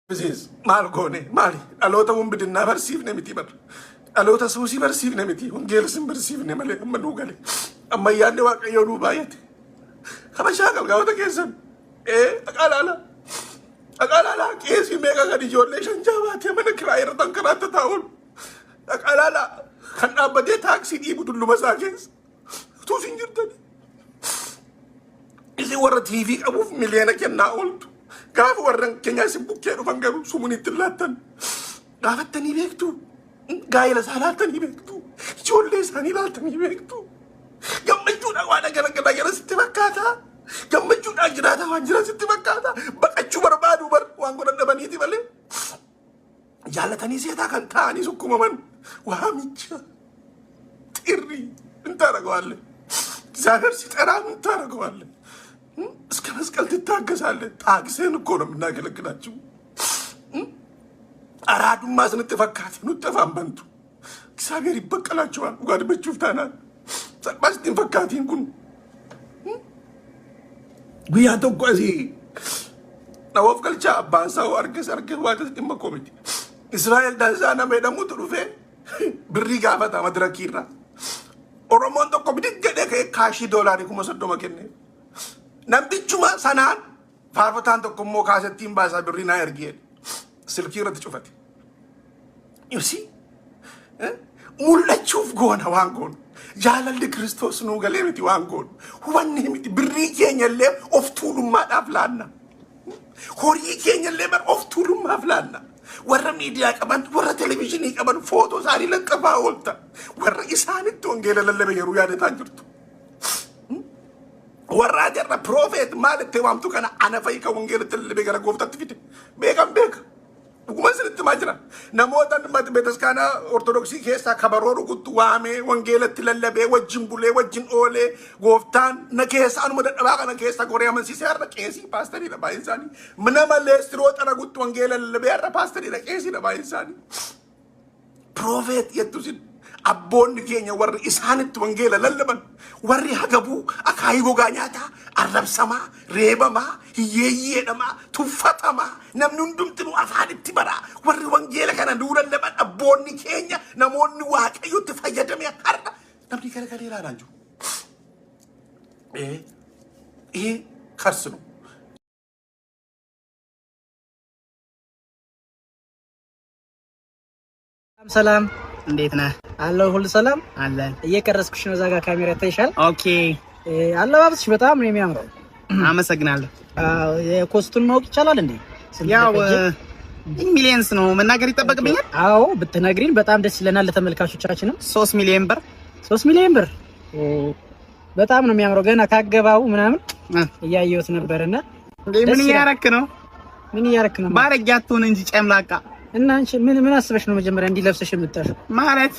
Precis, Marcone, Mari, allora un bidinna versivne miti bar. Allora susi versivne miti, un gelsin versivne male, manugale. Amma yanne waaqayyo nu baay'ate. Kabashaa galgaawota keessan. Aqalala keesi meeqa gadi ijoollee shan jaabaatee mana kiraa irra tankaraatti taa'uun. Aqalala kan dhaabbatee taaksii dhiibu dulluma isaa keessa. Utuu siin jirtani. Isin warra TV qabuuf miliyoona kennaa ooltu. Gaafa warran keenya isin bukkee dhufan garuu sumuunitti laattan. Gaafattanii beektu. Gaa'ela isaa laattanii beektu. Ijoollee isaanii laattanii beektu. Gammachuudhaan waan gara jala sitti fakkaata. Gammachuudhaan jiraata waan jira sitti fakkaata. Baqachuu barbaadu waan godhan dhabaniiti malee. Jaallatanii seetaa kan ta'anii sukkumaman. Waamicha. Xirri. Intaaragawaalle. Zaagar si xaraa intaaragawaalle. እስከ መስቀል ትታገሳለህ። ታግሰን እኮ ነው የምናገለግላችሁ። አራዱማ ስንትፈካት ንጠፋን በንቱ እግዚአብሔር ይበቀላቸዋል። ጓድበችሁ ፍታናል ሰልባስ ትንፈካቲን ኩን ጉያ ተቆዚ ናወፍ ገልቻ ባንሳው አርገስ ዋተስ ድመኮሚቲ እስራኤል ዳንዛና መደሙ ትሩፌ ብሪ ጋፈታ መድረኪራ ኦሮሞን ተቆ ብድገደ ከካሺ ዶላር ኩመሰዶ መከነ Namtichuma sanaan faarfataan tokko immoo kaasettiin baasaa birrii naa ergee silkii irratti cufate. You see? Mul'achuuf goona waan goonu. Jaalalli Kiristoos nuu galee miti waan goonu. Hubanni miti birrii keenyallee of tuulummaadhaaf laanna. Horii keenyallee of tuulummaaf laanna. Warra miidiyaa qaban, warra televezyiinii qaban footoo isaanii laqqabaa oolta. Warra isaanitti wangeela lallabe yeroo yaadataa jirtu. Warra jarra prophet maalitti waamtu kana ana fayyika wangeelatti lallabe gara gooftaatti fide. Beekan beeka. Dhuguma sinitti maa jira. Namoota betaskaana ortodoksii keessaa kabaroo rukuttu waamee wangeelatti lallabee wajjin bulee wajjin oolee gooftaan na keessa anuma dadhabaa kana keessa goree amansiisee har'a qeesii paastariidha baay'een isaanii. Nama leestiroo xaraguttu wangeela lallabee har'a paastariidha qeesiidha baay'een isaanii. Prophet jettu sin abboonni keenya warri isaanitti wangeela lallaban warri hagabuu akaayii gogaa nyaataa arrabsamaa reebamaa hiyyeeyyeedhamaa tuffatamaa namni hundumtinuu afaanitti baraa warri wangeela kana nuu lallaban abboonni keenya namoonni waaqayyotti fayyadame har'a namni garagalee ilaalaa jiru. Karsinu. ሰላም እንዴት ነህ? አለሁ ሁሉ ሰላም አለ። እየቀረስኩሽ ነው። እዛ ጋር ካሜራ ታይሻል። ኦኬ። አለባበስሽ በጣም ነው የሚያምረው። አመሰግናለሁ። የኮስቱን ማወቅ ይቻላል እንዴ? ያው ሚሊየንስ ነው መናገር ይጠበቅብኛል? አዎ ብትነግሪን በጣም ደስ ይለናል። ለተመልካቾቻችንም 3 ሚሊዮን ብር 3 ሚሊዮን ብር በጣም ነው የሚያምረው። ገና ካገባው ምናምን እያየሁት ነበርና ምን እያረክ ነው? ምን እያረክ ነው? ባረጋቱን እንጂ ጨምላቃ እና አንቺ ምን አስበሽ ነው መጀመሪያ እንዲለብሰሽ የምታሽ ማለት